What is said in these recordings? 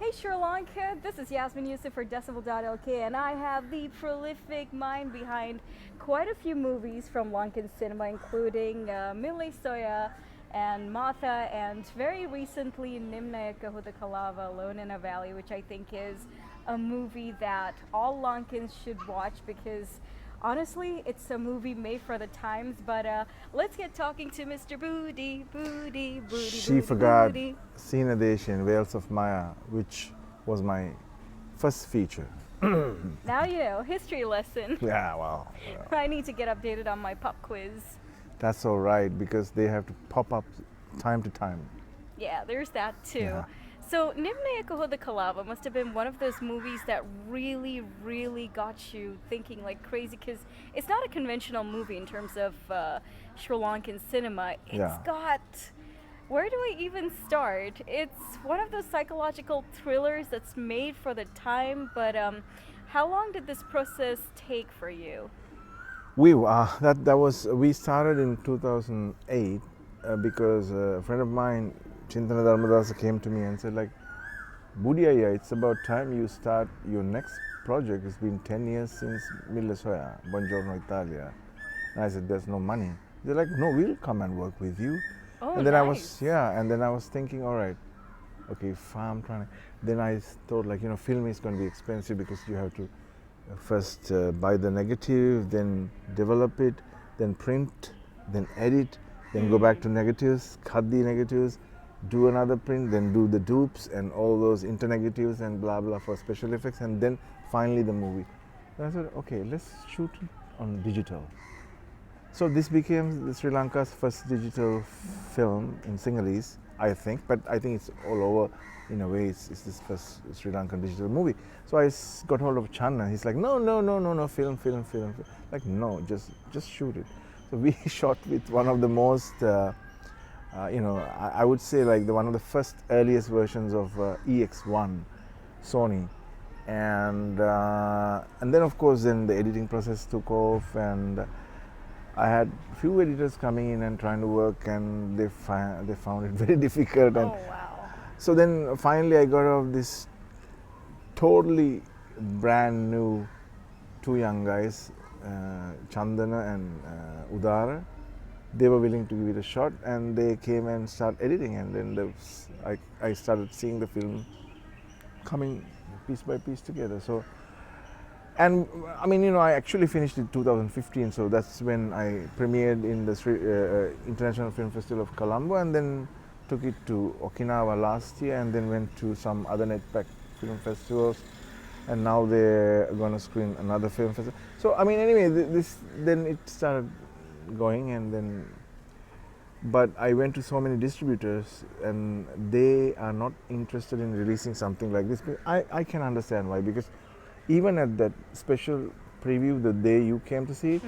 Hey Sri Lanka, this is Yasmin Yusuf for Decibel.lk, and I have the prolific mind behind quite a few movies from Lankan cinema, including Mille Soya and Matha, and very recently Nimnayaka Hudakalawa, Alone in a Valley, which I think is a movie that all Lankans should watch because honestly, it's a movie made for the times. But let's get talking to Mr. Boodee, Boodee, Boodee, She forgot Boodee. Sinadesh in Wales of Maya, which was my first feature. Now you know, history lesson. Yeah, well, I need to get updated on my pop quiz. that's all right because they have to pop up time to time. Yeah, there's that too. Yeah. So Nimnayaka Hudakalawa must have been one of those movies that really got you thinking like crazy, because it's not a conventional movie in terms of Sri Lankan cinema. It's Yeah. got, where do I even start? It's one of those psychological thrillers that's made for the time, but how long did this process take for you? We we started in 2008 because a friend of mine, Chintana Dharmadasa, came to me and said like, Boodee, it's about time you start your next project. It's been 10 years since Mille Soya, Buongiorno Italia. And I said, there's no money. They're like, no, we'll come and work with you. Oh, And then nice. and then I was thinking, all right, okay, if I'm trying to, then I thought like, film is going to be expensive because you have to first buy the negative, then develop it, then print, then edit, then go back to negatives, cut the negatives, do another print, then do the dupes and all those internegatives and blah blah for special effects, and then finally the movie. And I said, okay, let's shoot it on digital. So this became Sri Lanka's first digital film in Sinhalese, I think, but I think it's all over. In a way, it's this first Sri Lankan digital movie. So I got hold of Channa. He's like, no, film. Like, no, just shoot it. So we shot with one of the most, I would say like one of the first earliest versions of EX1, Sony, and then of course then the editing process took off, and I had few editors coming in and trying to work, and they found it very difficult. And Oh, wow. so then finally I got off this totally brand new two young guys, Chandana and Udara. They were willing to give it a shot, and they came and started editing, and then I started seeing the film coming piece by piece together. So, and I mean, I actually finished in 2015, so that's when I premiered in the International Film Festival of Colombo, and then took it to Okinawa last year, and then went to some other NetPac film festivals, and now they're going to screen another film festival. So I mean, anyway, then it started going, and then, but I went to so many distributors, and they are not interested in releasing something like this. But I can understand why, because even at that special preview the day you came to see it,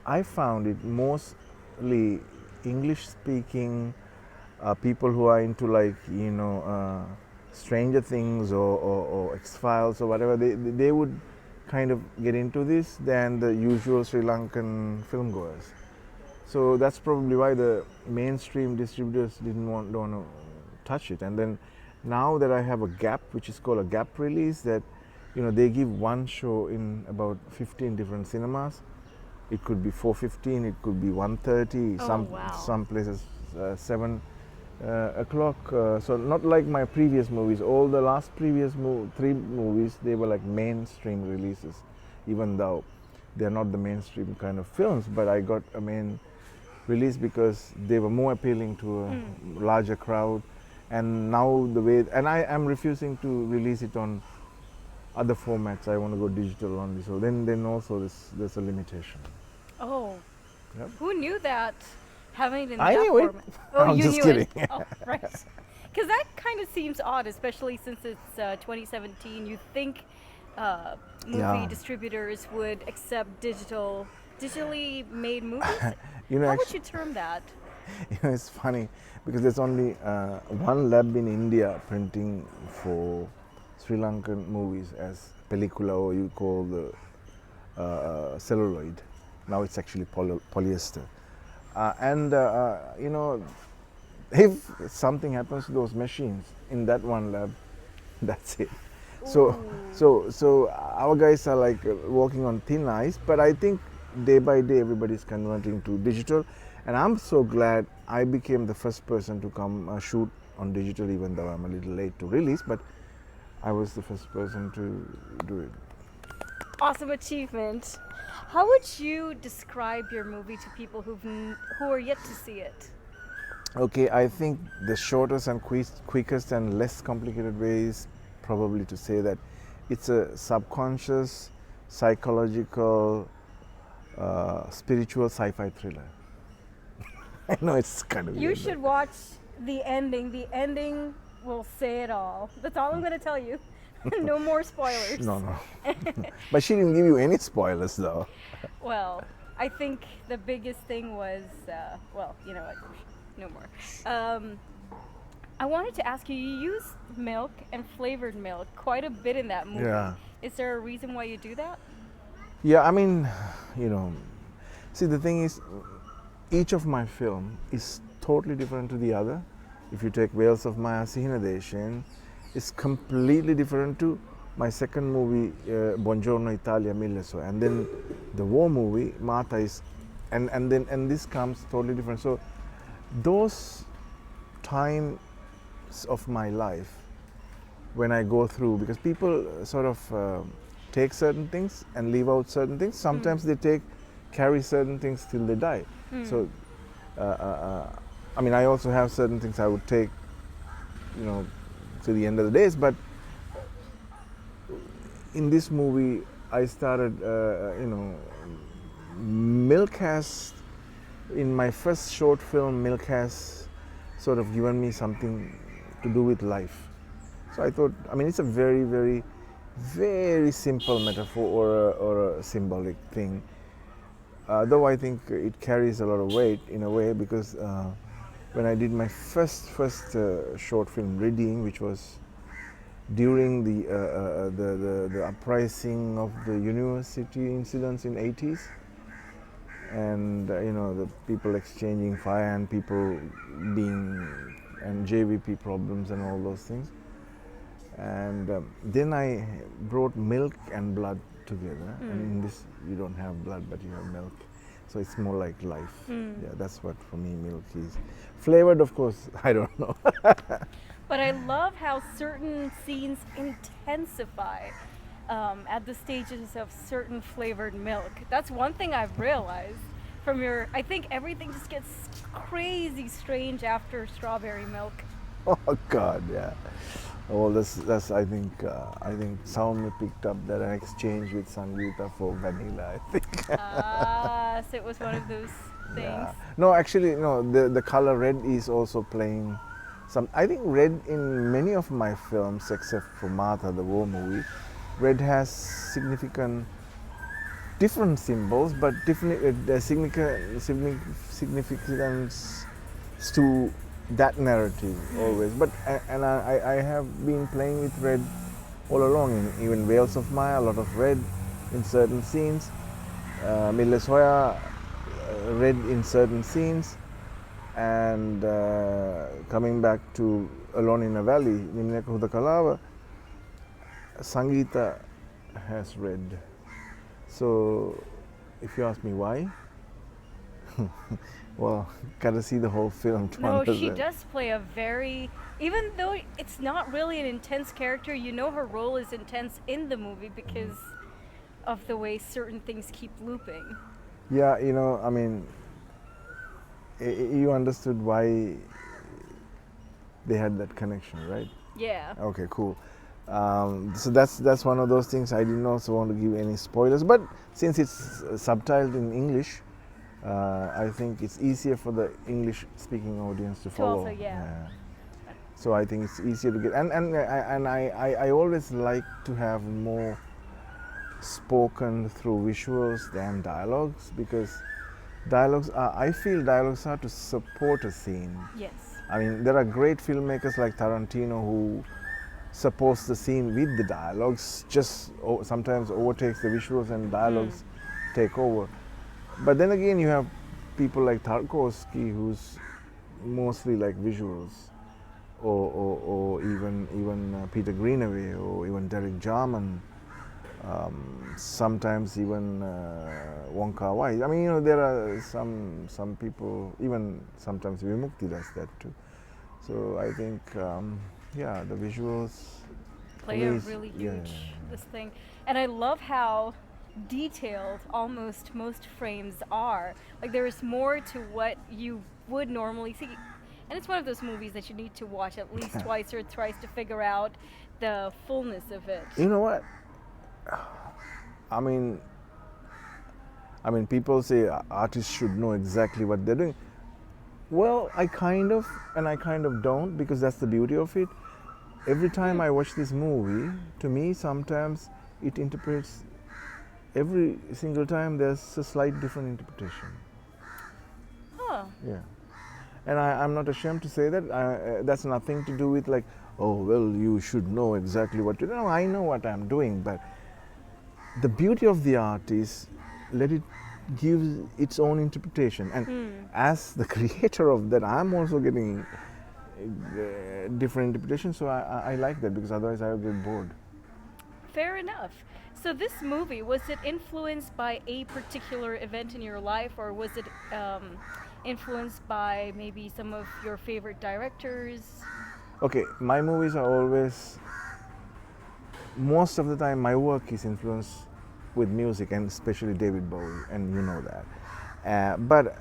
I found it mostly English speaking people who are into like Stranger Things or X-Files or whatever. They would kind of get into this than the usual Sri Lankan film goers. So that's probably why the mainstream distributors don't want to touch it. And then now that I have a gap, which is called a gap release, that they give one show in about 15 different cinemas. It could be 4:15, it could be 1:30, Wow. some places 7 o'clock. So not like my previous movies. All the last previous three movies, they were like mainstream releases, even though they're not the mainstream kind of films. But I got a main release because they were more appealing to a larger crowd. And now and I am refusing to release it on other formats. I want to go digital only. So then also there's a limitation. Oh, Yep. who knew that? Having it in I that knew it. format. Oh, I'm you just knew kidding. it. Oh, right. Because that kind of seems odd, especially since it's 2017. You think movie Yeah. distributors would accept digitally made movies? How would Actually, you term that? it's funny because there's only one lab in India printing for Sri Lankan movies as pellicula, or you call the celluloid. Now it's actually polyester. If something happens to those machines in that one lab, That's it. So, so our guys are like walking on thin ice, but I think day by day everybody's converting to digital, and I'm so glad I became the first person to come shoot on digital, even though I'm a little late to release, but I was the first person to do it. Awesome achievement. How would you describe your movie to people who are yet to see it? Okay, I think the shortest and quickest and less complicated way is probably to say that it's a subconscious, psychological, spiritual sci-fi thriller. I know it's kind of You weird, should watch the ending. The ending will say it all. That's all I'm going to tell you. No more spoilers. No, no. But she didn't give you any spoilers, though. Well, I think the biggest thing was, well, you know what? No more. I wanted to ask you, you use milk and flavored milk quite a bit in that movie. Yeah. Is there a reason why you do that? Yeah, I mean, you know, see, the thing is, each of my film is totally different to the other. If you take Wales of Maya Sihinadeshin, it's completely different to my second movie, Buongiorno Italia Milleso, and then the war movie, Mata is, and this comes totally different. So those times of my life when I go through, because people sort of take certain things and leave out certain things. Sometimes they carry certain things till they die. So, I mean, I also have certain things I would take, you know, to the end of the days. But in this movie, I started, you know, milk has, in my first short film, milk has sort of given me something to do with life. So I thought, I mean, it's a very, very, very simple metaphor or a symbolic thing. Though I think it carries a lot of weight in a way, because when I did my first short film, Reading, which was during the uprising of the university incidents in 80s, and you know, the people exchanging fire and people being, and JVP problems and all those things. And then I brought milk and blood together, and in this you don't have blood but you have milk, so it's more like life. Yeah, that's what for me milk is. Flavored, of course, I don't know. But I love how certain scenes intensify at the stages of certain flavored milk. That's one thing I've realized from your, I think everything just gets crazy strange after strawberry milk. Oh God, yeah. Well, that's I think Sound picked up that exchange with Sangeeta for vanilla, I think. So it was one of those things. Yeah. No, actually, no. The color red is also playing some. I think red in many of my films, except for Martha, the war movie, red has significant different symbols, but significance to that narrative always. But and I have been playing with red all along. In even Wales of Maya, a lot of red in certain scenes. Millesoya, red in certain scenes. And coming back to Alone in a Valley, Nimnayaka Hudakalawa, Sangeeta has red. So if you ask me why, well, gotta see the whole film to No, understand. she does play a very, even though it's not really an intense character, you know her role is intense in the movie because of the way certain things keep looping. Yeah, you know, I mean, you understood why they had that connection, right? Yeah. Okay, cool. So that's one of those things. I didn't also want to give any spoilers, but since it's subtitled in English, I think it's easier for the English-speaking audience to follow. Also, yeah. So I think it's easier to get, and I always like to have more spoken through visuals than dialogues, because I feel dialogues are to support a scene. Yes. I mean, there are great filmmakers like Tarantino who supports the scene with the dialogues, just sometimes overtakes the visuals and dialogues take over. But then again, you have people like Tarkovsky, who's mostly like visuals, or even Peter Greenaway, or even Derek Jarman, sometimes even Wong Kar-wai. I mean, you know, there are some people, even sometimes Vimukti does that too. So I think, yeah, the visuals play a really huge this thing. And I love how detailed almost most frames are. Like there is more to what you would normally see. And it's one of those movies that you need to watch at least twice or thrice to figure out the fullness of it. You know what? I mean, people say artists should know exactly what they're doing. Well, I kind of, and I kind of don't, because that's the beauty of it. Every time I watch this movie, to me, sometimes it interprets, every single time there's a slight different interpretation. Huh. Yeah. And I'm not ashamed to say that. That's nothing to do with like, oh, well, you should know exactly what to do. No, I know what I'm doing, but the beauty of the art is let it give its own interpretation. And as the creator of that, I'm also getting different interpretations, so I like that, because otherwise I would get bored. Fair enough. So this movie, was it influenced by a particular event in your life, or was it influenced by maybe some of your favorite directors? Okay, my movies are always, most of the time my work is influenced with music, and especially David Bowie, and you know that. But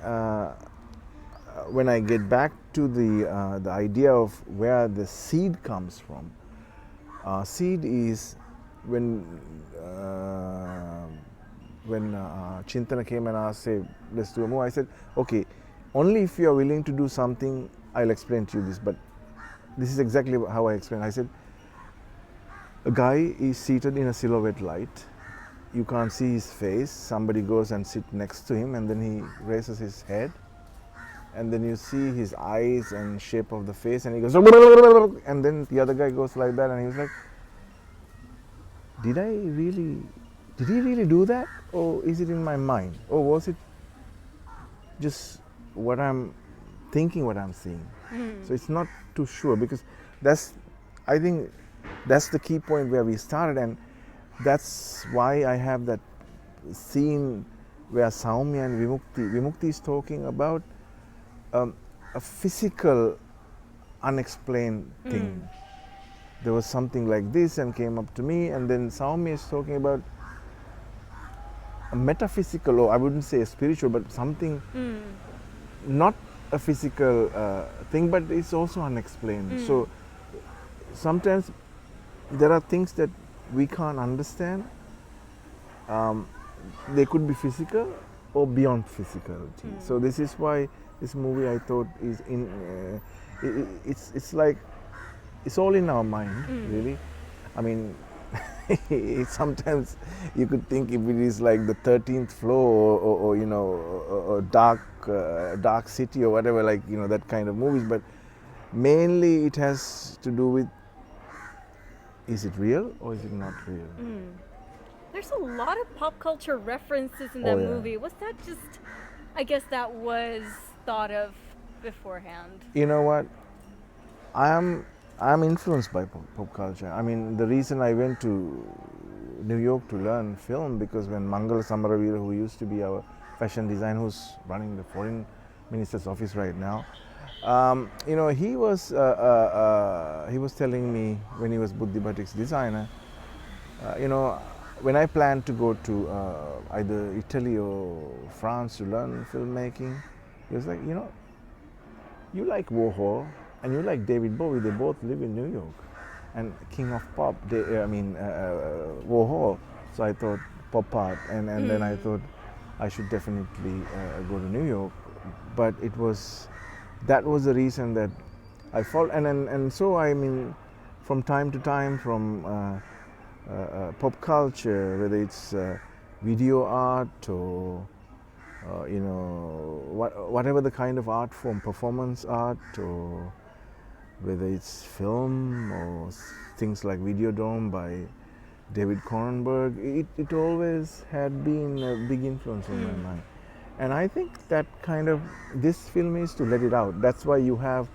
when I get back to the idea of where the seed comes from, seed is when Chintana came and asked, say, let's do a movie, I said, okay, only if you are willing to do something, I'll explain to you this. But this is exactly how I explained. I said, a guy is seated in a silhouette light. You can't see his face. Somebody goes and sits next to him, and then he raises his head, and then you see his eyes and shape of the face, and he goes, and then the other guy goes like that, and he was like, did he really do that? Or is it in my mind? Or was it just what I'm thinking, what I'm seeing? So it's not too sure, because I think that's the key point where we started, and that's why I have that scene where Saumya and Vimukti is talking about a physical, unexplained thing. There was something like this and came up to me, and then Saumya is talking about a metaphysical, or I wouldn't say a spiritual, but something not a physical thing, but it's also unexplained. So sometimes there are things that we can't understand. They could be physical or beyond physicality. So this is why this movie, I thought, is it's like it's all in our mind, really. I mean, sometimes you could think if it is like the 13th floor, or you know, a dark city or whatever, like, you know, that kind of movies. But mainly it has to do with, is it real or is it not real? There's a lot of pop culture references in that movie. Was that just, I guess that was thought of beforehand? You know what? I'm influenced by pop culture. I mean, the reason I went to New York to learn film, because when Mangala Samaravira, who used to be our fashion designer, who's running the foreign minister's office right now, you know, he was telling me when he was Boodee Batik's designer, you know, when I planned to go to either Italy or France to learn filmmaking, he was like, you know, you like Warhol and you like David Bowie, they both live in New York, and King of Pop, Warhol. So I thought pop art, and then I thought I should definitely go to New York. But that was the reason that I followed, and so I mean, from time to time, from pop culture, whether it's video art or you know, whatever the kind of art form, performance art, or whether it's film or things like Videodrome by David Cronenberg, it always had been a big influence in my mind. And I think that kind of, this film is to let it out. That's why you have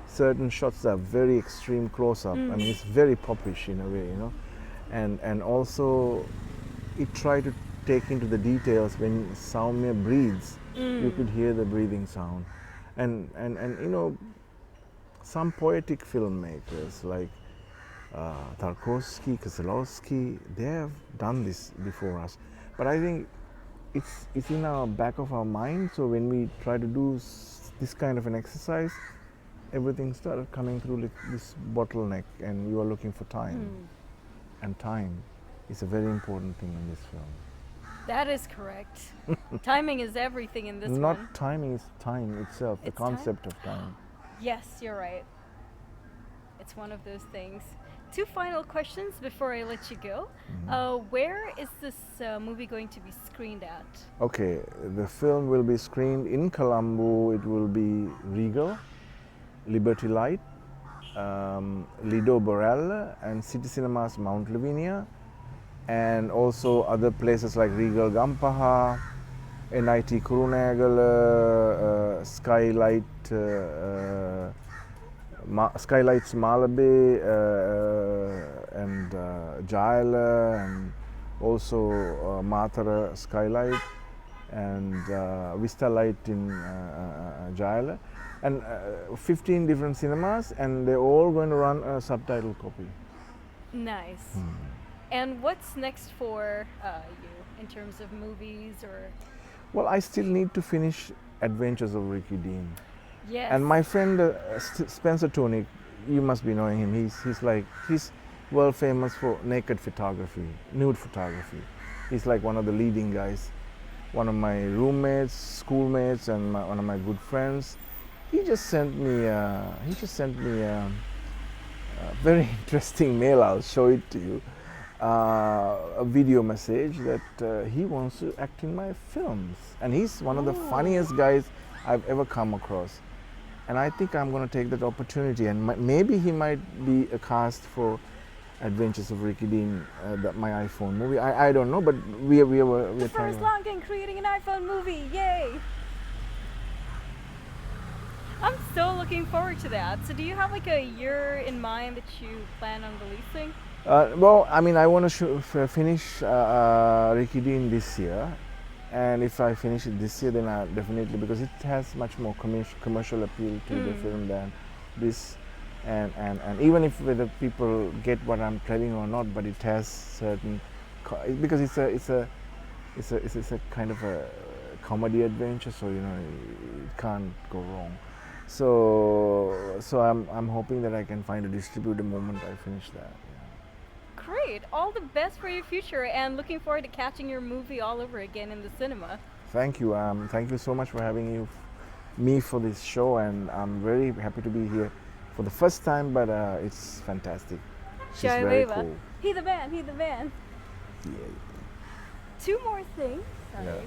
certain shots are very extreme close up. I mean, it's very popish in a way, you know, and also it tried to take into the details. When Saumya breathes, you could hear the breathing sound, and you know, some poetic filmmakers like Tarkovsky, Kieslowski, they have done this before us, but I think it's in our back of our mind. So when we try to do this kind of an exercise, everything started coming through like this bottleneck, and you are looking for time, and time is a very important thing in this film. That is correct. Timing is everything in this one. Not timing, is time itself, the It's concept time? of time. Yes, you're right. It's one of those things. Two final questions before I let you go. Where is this movie going to be screened at? Okay, the film will be screened in Colombo. It will be Regal, Liberty Light, Lido Borel, and City Cinemas Mount Lavinia, and also other places like Regal Gampaha, NIT Kurunegala, Skylights Malabe, and Jayala, and also Matara Skylight, and Vista Light in Jayala, and 15 different cinemas, and they're all going to run a subtitle copy. Nice. And what's next for you in terms of movies or? Well, I still need to finish Adventures of Ricky Dean. Yes. And my friend Spencer Tunick, you must be knowing him. He's world famous for naked photography, nude photography. He's like one of the leading guys. One of my roommates, schoolmates, and one of my good friends. He just sent me a very interesting mail. I'll show it to you. A video message that he wants to act in my films, and he's one of the funniest guys I've ever come across. And I think I'm going to take that opportunity, and maybe he might be a cast for Adventures of Ricky Dean, my iPhone movie. I don't know, but we're the first Lankan creating an iPhone movie, yay! I'm so looking forward to that. So do you have like a year in mind that you plan on releasing? Well, I mean, I want to finish Ricky Dean this year, and if I finish it this year, then I definitely, because it has much more commercial appeal to the film than this, and even if whether people get what I'm telling or not, but it has certain because it's a kind of a comedy adventure, so you know it can't go wrong. So I'm hoping that I can find a distributor the moment I finish that. Great! All the best for your future, and looking forward to catching your movie all over again in the cinema. Thank you. Thank you so much for having me for this show, and I'm very happy to be here for the first time. But it's fantastic. She's very cool. He the man. Yeah. Two more things. Sorry. Yeah.